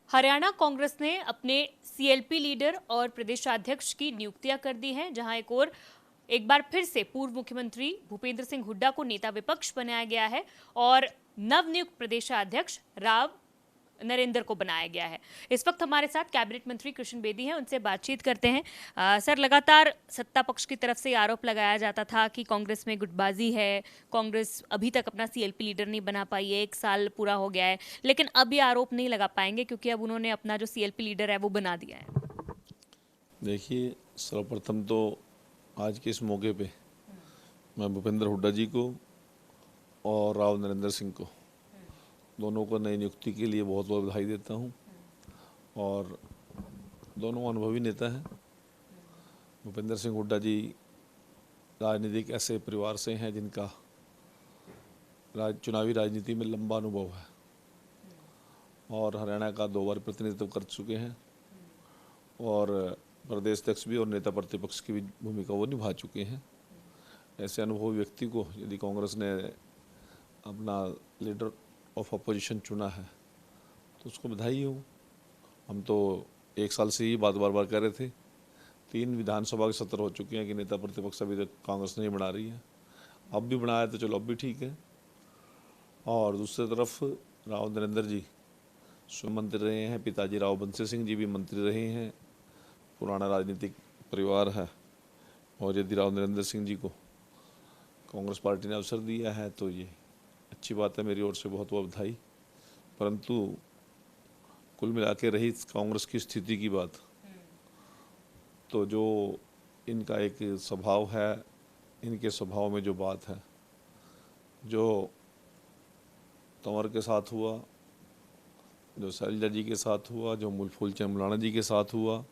हरियाणा कांग्रेस ने अपने CLP leader और प्रदेशाध्यक्ष की नियुक्तियां कर दी हैं, जहां एक बार फिर से पूर्व मुख्यमंत्री भूपेंद्र सिंह हुड्डा को नेता विपक्ष बनाया गया है और नवनियुक्त प्रदेशाध्यक्ष राव नरेंद्र को बनाया गया है। इस वक्त हमारे साथ कैबिनेट मंत्री कृष्ण बेदी हैं, उनसे बातचीत करते हैं। सर, लगातार सत्ता पक्ष की तरफ से आरोप लगाया जाता था कि कांग्रेस में गुटबाजी है, कांग्रेस अभी तक अपना सीएलपी लीडर नहीं बना पाई है, 1 साल पूरा हो गया है, लेकिन अब ये आरोप नहीं लगा पाएंगे क्योंकि अब उन्होंने अपना जो सीएलपी लीडर है वो बना दिया है। देखिए, सर्वप्रथम तो आज के इस मौके पे मैं भूपेंद्र हुड्डा जी को और राव नरेंद्र सिंह को दोनों को नई नियुक्ति के लिए बहुत बहुत बधाई देता हूं। और दोनों अनुभवी नेता हैं। भूपेंद्र सिंह हुड्डा जी राजनीतिक ऐसे परिवार से हैं जिनका चुनावी राजनीति में लंबा अनुभव है और हरियाणा का 2 बार प्रतिनिधित्व कर चुके हैं और प्रदेश अध्यक्ष भी और नेता प्रतिपक्ष की भी भूमिका वो निभा चुके हैं। ऐसे अनुभवी व्यक्ति को यदि कांग्रेस ने अपना लीडर ऑफ अपोजिशन चुना है तो उसको बधाई हो। हम तो 1 साल से ही बात बार बार कर रहे थे। 3 विधानसभा के सत्र हो चुके हैं कि नेता प्रतिपक्ष अभी तक कांग्रेस नहीं बना रही है। अब भी बनाया तो चलो, अब भी ठीक है। और दूसरी तरफ राव नरेंद्र जी स्वयं मंत्री रहे हैं, पिताजी राव बंसी सिंह जी भी मंत्री रहे हैं, पुराना राजनीतिक परिवार है। और यदि राव नरेंद्र सिंह जी को कांग्रेस पार्टी ने अवसर दिया है तो ये अच्छी बात है, मेरी ओर से बहुत बहुत बधाई। परंतु कुल मिला के रही कांग्रेस की स्थिति की बात, तो जो इनका एक स्वभाव है, इनके स्वभाव में जो बात है, जो तंवर के साथ हुआ, जो शैलजा जी के साथ हुआ, जो फूल चंद मौलाना जी के साथ हुआ,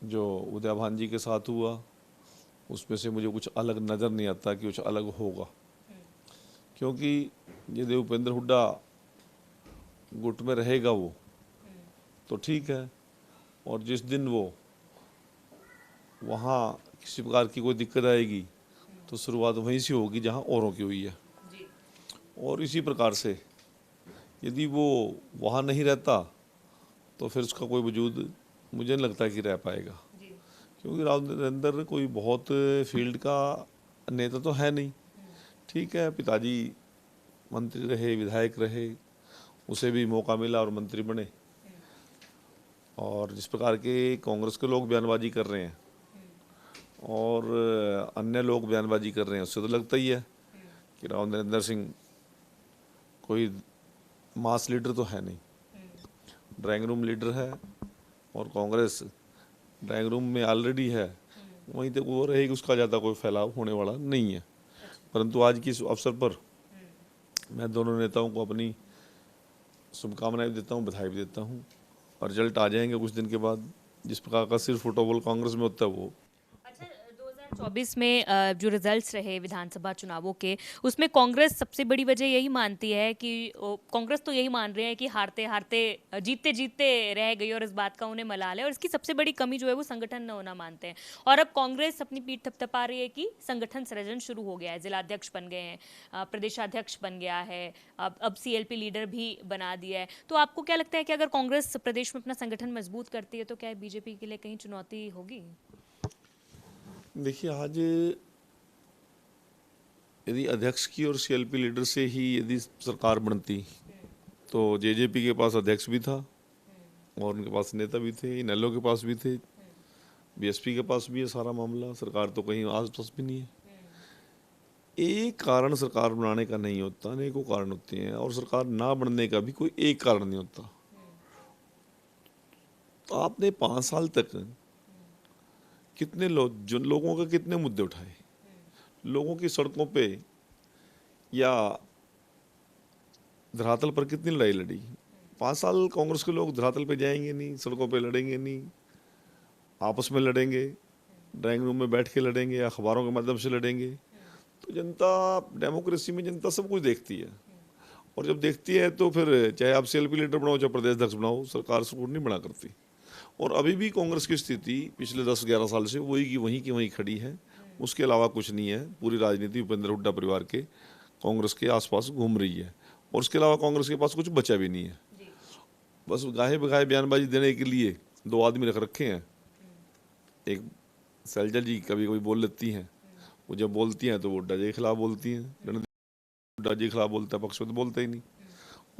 जो उदय भान जी के साथ हुआ, उसमें से मुझे कुछ अलग नज़र नहीं आता कि कुछ अलग होगा। क्योंकि यदि भूपेंद्र हुड्डा गुट में रहेगा वो तो ठीक है, और जिस दिन वो वहाँ किसी प्रकार की कोई दिक्कत आएगी तो शुरुआत वहीं से होगी जहाँ औरों की हुई है। और इसी प्रकार से यदि वो वहाँ नहीं रहता तो फिर उसका कोई वजूद मुझे नहीं लगता कि रह पाएगा। क्योंकि राव नरेंद्र कोई बहुत फील्ड का नेता तो है नहीं। ठीक है, पिताजी मंत्री रहे, विधायक रहे, उसे भी मौका मिला और मंत्री बने। और जिस प्रकार के कांग्रेस के लोग बयानबाजी कर रहे हैं और अन्य लोग बयानबाजी कर रहे हैं, उससे तो लगता ही है कि राव नरेंद्र सिंह कोई मास लीडर तो है नहीं, ड्राइंग रूम लीडर है। और कांग्रेस ड्राइंग रूम में ऑलरेडी है, वहीं तक वो रहेगी, उसका ज़्यादा कोई फैलाव होने वाला नहीं है। परंतु आज की इस अवसर पर मैं दोनों नेताओं को अपनी शुभकामनाएं भी देता हूं, बधाई भी देता हूं। और रिजल्ट आ जाएंगे कुछ दिन के बाद। जिस प्रकार का सिर्फ फुटबॉल कांग्रेस में होता है वो। अच्छा, 2024 में जो रिजल्ट्स रहे विधानसभा चुनावों के, उसमें कांग्रेस सबसे बड़ी वजह यही मानती है कि कांग्रेस तो यही मान रहे हैं कि हारते हारते जीतते जीतते रह गई और इस बात का उन्हें मलाल है, और इसकी सबसे बड़ी कमी जो है वो संगठन न होना मानते हैं। और अब कांग्रेस अपनी पीठ थपथपा रही है कि संगठन सृजन शुरू हो गया है, जिलाध्यक्ष बन गए हैं, प्रदेशाध्यक्ष बन गया है, अब सीएलपी लीडर भी बना दिया है। तो आपको क्या लगता है कि अगर कांग्रेस प्रदेश में अपना संगठन मजबूत करती है तो क्या बीजेपी के लिए कहीं चुनौती होगी? देखिए, आज यदि अध्यक्ष की और सीएलपी लीडर से ही यदि सरकार बनती तो जेजेपी के पास अध्यक्ष भी था और उनके पास नेता भी थे, इनेलो के पास भी थे, बीएसपी के पास भी है सारा मामला। सरकार तो कहीं आस पास भी नहीं है। एक कारण सरकार बनाने का नहीं होता, अनेकों कारण होते हैं, और सरकार ना बनने का भी कोई एक कारण नहीं होता। तो आपने 5 साल तक कितने लोगों के कितने मुद्दे उठाए, लोगों की सड़कों पे या धरातल पर कितनी लड़ाई लड़ी। 5 साल कांग्रेस के लोग धरातल पे जाएंगे नहीं, सड़कों पे लड़ेंगे नहीं, आपस में लड़ेंगे, ड्राइंग रूम में बैठ के लड़ेंगे, अखबारों के माध्यम से लड़ेंगे। तो जनता, डेमोक्रेसी में जनता सब कुछ देखती है, और जब देखती है तो फिर चाहे आप सीएलपी लीडर बनाओ चाहे प्रदेश अध्यक्ष बनाओ, सरकार सपोर्ट नहीं बना करती। और अभी भी कांग्रेस की स्थिति पिछले 10-11 साल से वही की वहीं खड़ी है, उसके अलावा कुछ नहीं है। पूरी राजनीति भूपेंद्र हुड्डा परिवार के कांग्रेस के आसपास घूम रही है, और उसके अलावा कांग्रेस के पास कुछ बचा भी नहीं है। बस गाहे बगाहे बयानबाजी देने के लिए दो आदमी रख रखे हैं। एक शैलजा जी कभी कभी बोल लेती हैं, वो जब बोलती हैं तो वो हुड्डा जी के खिलाफ बोलती हैं, हुड्डा जी के खिलाफ बोलता है, पक्ष में तो बोलते ही नहीं।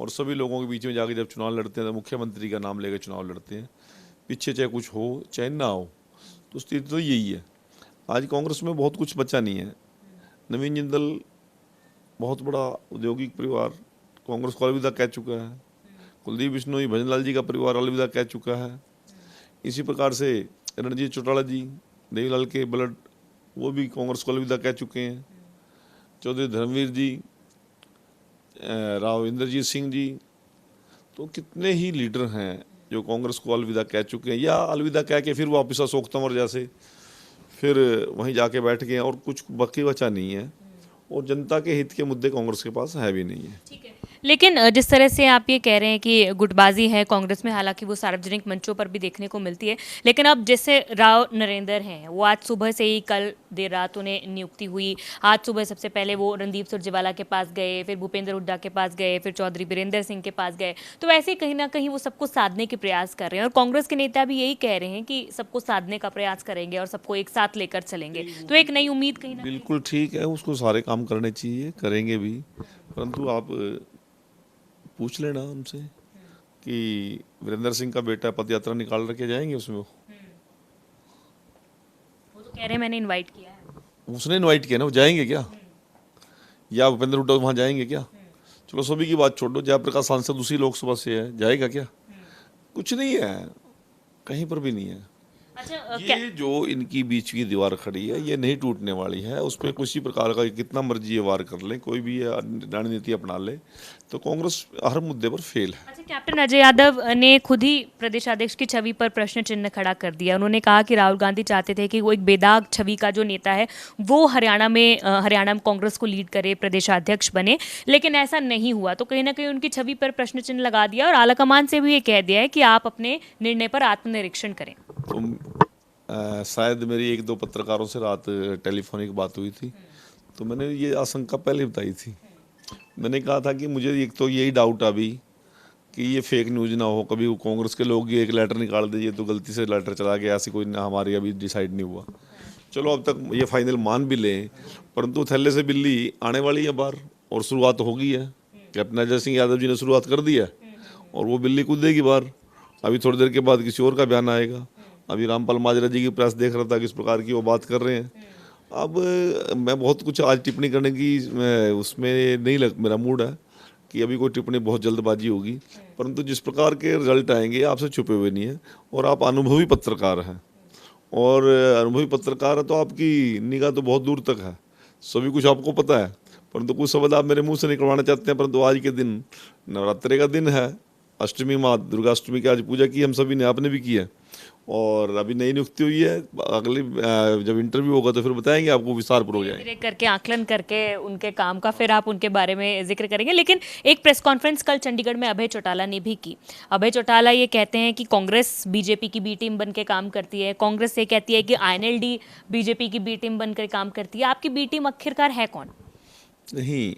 और सभी लोगों के बीच में जाके जब चुनाव लड़ते हैं तो मुख्यमंत्री का नाम लेकर चुनाव लड़ते हैं, पीछे चाहे कुछ हो चाहे ना हो। तो स्थिति तो यही है। आज कांग्रेस में बहुत कुछ बचा नहीं है। नवीन जिंदल बहुत बड़ा औद्योगिक परिवार कांग्रेस को अलविदा कह चुका है। कुलदीप बिश्नोई भजनलाल जी का परिवार अलविदा कह चुका है। इसी प्रकार से रणजीत चौटाला जी, देवीलाल के ब्लड, वो भी कांग्रेस को अलविदा कह चुके हैं। चौधरी धर्मवीर जी, राव इंद्रजीत सिंह जी, तो कितने ही लीडर हैं जो कांग्रेस को अलविदा कह चुके हैं, या अलविदा कह के फिर वापिस अशोक तंवर जैसे फिर वहीं जाके बैठ गए, और कुछ बाकी बचा नहीं है। और जनता के हित के मुद्दे कांग्रेस के पास है भी नहीं है। ठीक है, लेकिन जिस तरह से आप ये कह रहे हैं कि गुटबाजी है कांग्रेस में, हालांकि वो सार्वजनिक मंचों पर भी देखने को मिलती है, लेकिन अब जैसे राव नरेंद्र हैं, वो आज सुबह से ही, कल देर रात उन्हें नियुक्ति हुई। आज सुबह सबसे पहले वो रणदीप सुरजेवाला के पास गए, फिर भूपेंद्र हुड्डा के पास गए, फिर चौधरी बीरेंद्र सिंह के पास गए। तो ऐसे कहीं ना कहीं वो सबको साधने के प्रयास कर रहे हैं, और कांग्रेस के नेता भी यही कह रहे हैं कि सबको साधने का प्रयास करेंगे और सबको एक साथ लेकर चलेंगे। तो एक नई उम्मीद कहीं ना बिल्कुल ठीक है, उसको सारे काम करने चाहिए, करेंगे भी। परंतु आप पूछ लेना उनसे कि वीरेंद्र सिंह का बेटा पद यात्रा निकाल रखे जाएंगे उसमें। वो तो कह रहे हैं मैंने इनवाइट किया है। उसने इनवाइट किया ना, वो जाएंगे क्या? या भूपेंद्र हुड्डा वहाँ जाएंगे क्या? चलो सभी की बात छोड़ दो, जयप्रकाश सांसद उसी लोकसभा से है, जाएगा क्या? कुछ नहीं है, कहीं पर भी नहीं है। अच्छा, ये जो इनकी बीच की दीवार खड़ी है, ये नहीं टूटने वाली है। उसमें किसी प्रकार का कितना मर्जी ये वार कर ले, कोई भी ये रणनीति अपना ले, तो कांग्रेस हर मुद्दे पर फेल है। अच्छा, कैप्टन अजय यादव ने खुद ही प्रदेशाध्यक्ष की छवि पर प्रश्न चिन्ह खड़ा कर दिया। उन्होंने कहा कि राहुल गांधी चाहते थे कि वो एक बेदाग छवि का जो नेता है वो हरियाणा में कांग्रेस को लीड करे, प्रदेशाध्यक्ष बने, लेकिन ऐसा नहीं हुआ। तो कहीं ना कहीं उनकी छवि पर प्रश्न चिन्ह लगा दिया, और आलाकमान से भी ये कह दिया है कि आप अपने निर्णय पर आत्मनिरीक्षण करें। तो शायद मेरी एक दो पत्रकारों से रात टेलीफोनिक बात हुई थी, तो मैंने ये आशंका पहले बताई थी। मैंने कहा था कि मुझे एक तो यही डाउट अभी कि ये फेक न्यूज़ ना हो, कभी कांग्रेस के लोग ये एक लेटर निकाल दीजिए तो गलती से लेटर चला गया, ऐसी कोई ना हमारी अभी डिसाइड नहीं हुआ। चलो अब तक ये फाइनल मान भी लें, परंतु थैले से बिल्ली आने वाली है बाहर, और शुरुआत हो गई है। कैप्टन अजय सिंह यादव जी ने शुरुआत कर दी है, और वो बिल्ली कूदेगी बाहर। अभी थोड़ी देर के बाद किसी और का बयान आएगा। अभी रामपाल माजरा जी की प्रेस देख रहा था, किस प्रकार की वो बात कर रहे हैं। अब मैं बहुत कुछ आज टिप्पणी करने की उसमें नहीं मेरा मूड है कि अभी कोई टिप्पणी, बहुत जल्दबाजी होगी। परंतु जिस प्रकार के रिजल्ट आएंगे, आपसे छुपे हुए नहीं है, और आप अनुभवी पत्रकार हैं, और अनुभवी पत्रकार है तो आपकी निगाह तो बहुत दूर तक है, सभी कुछ आपको पता है। परंतु कुछ शब्द आप मेरे मुंह से निकलवाना चाहते हैं। परंतु आज के दिन नवरात्रि का दिन है, अष्टमी, माँ दुर्गा अष्टमी की आज पूजा की हम सभी ने, आपने भी की है, और अभी नई नियुक्ति हुई है। अगली जब इंटरव्यू होगा तो फिर बताएंगे आपको, विस्तार पूर्वक जाएंगे धीरे करके आकलन करके उनके काम का, फिर आप उनके बारे में जिक्र करेंगे। लेकिन एक प्रेस कॉन्फ्रेंस कल चंडीगढ़ में अभय चौटाला ने भी की। अभय चौटाला ये कहते हैं कि कांग्रेस बीजेपी की बी टीम बन के काम करती है, कांग्रेस ये कहती है कि INLD बीजेपी की बी टीम बनकर काम करती है। आपकी बी टीम आखिरकार है कौन? नहीं,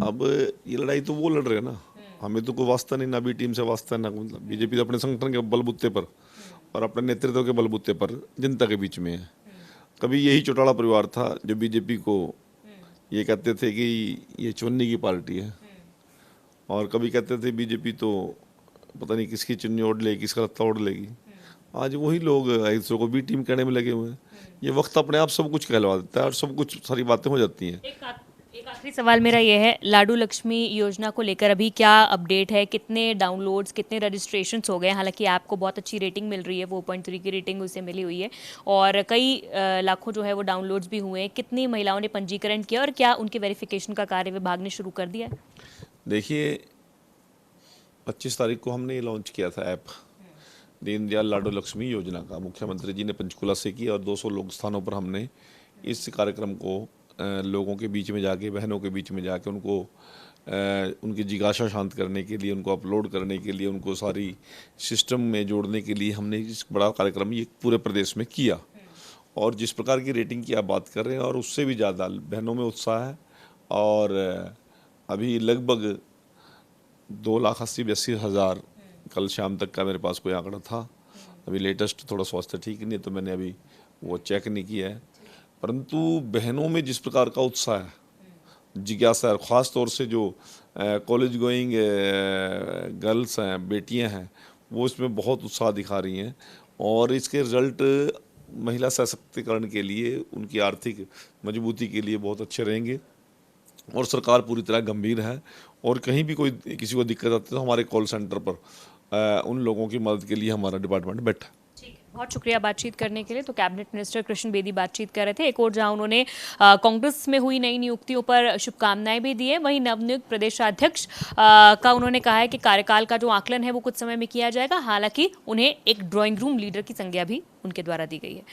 अब ये लड़ाई तो वो लड़ रहे हैं ना, हमें तो कोई वास्ता नहीं, ना बी टीम से वास्ता, ना मतलब। बीजेपी तो अपने संगठन के बलबूते पर और अपने नेतृत्व के बलबूते पर जनता के बीच में है। कभी यही चौटाला परिवार था जो बीजेपी को ये कहते थे कि ये चुन्नी की पार्टी है, और कभी कहते थे बीजेपी तो पता नहीं किसकी चुन्नी ओढ़ लेगी, किसका लत्ता ओढ़ लेगी। आज वही लोग एक दूसरे को बी टीम कहने में लगे हुए हैं। ये वक्त अपने आप सब कुछ कहलवा देता है, और सब कुछ सारी बातें हो जाती हैं। एक आखिरी सवाल मेरा ये है, लाडू लक्ष्मी योजना को लेकर अभी क्या अपडेट है? कितने डाउनलोड्स, कितने रजिस्ट्रेशंस हो गए? हालांकि आपको बहुत अच्छी रेटिंग मिल रही है, 4.3 की रेटिंग उसे मिली हुई है, और कई लाखों जो है वो डाउनलोड्स भी हुए हैं। कितनी महिलाओं ने पंजीकरण किया, और क्या उनके वेरिफिकेशन का कार्य विभाग ने शुरू कर दिया है? देखिए, 25 तारीख को हमने ये लॉन्च किया था ऐप, दीनदयाल लाडू लक्ष्मी योजना का। मुख्यमंत्री जी ने पंचकुला से किया, और 200 लोग स्थानों पर हमने इस कार्यक्रम को लोगों के बीच में जाके, बहनों के बीच में जाके उनको उनकी जिज्ञासा शांत करने के लिए, उनको अपलोड करने के लिए, उनको सारी सिस्टम में जोड़ने के लिए हमने इस बड़ा कार्यक्रम ये पूरे प्रदेश में किया। और जिस प्रकार की रेटिंग की आप बात कर रहे हैं, और उससे भी ज़्यादा बहनों में उत्साह है, और अभी लगभग 2,80,82,000 कल शाम तक का मेरे पास कोई आंकड़ा था। अभी लेटेस्ट थोड़ा स्वास्थ्य ठीक नहीं है तो मैंने अभी वो चेक नहीं किया है, परंतु बहनों में जिस प्रकार का उत्साह है, जिज्ञासा है, ख़ास तौर से जो कॉलेज गोइंग गर्ल्स हैं, बेटियां हैं, वो इसमें बहुत उत्साह दिखा रही हैं और इसके रिजल्ट महिला सशक्तिकरण के लिए, उनकी आर्थिक मजबूती के लिए बहुत अच्छे रहेंगे। और सरकार पूरी तरह गंभीर है और कहीं भी कोई किसी को दिक्कत आती है तो हमारे कॉल सेंटर पर उन लोगों की मदद के लिए हमारा डिपार्टमेंट बैठा है। ठीक है, बहुत शुक्रिया बातचीत करने के लिए। तो कैबिनेट मिनिस्टर कृष्ण बेदी बातचीत कर रहे थे। एक और जहां उन्होंने कांग्रेस में हुई नई नियुक्तियों पर शुभकामनाएं भी दी है, वहीं नवनियुक्त प्रदेशाध्यक्ष का उन्होंने कहा है कि कार्यकाल का जो आकलन है वो कुछ समय में किया जाएगा। हालांकि उन्हें एक ड्राइंग रूम लीडर की संज्ञा भी उनके द्वारा दी गई है।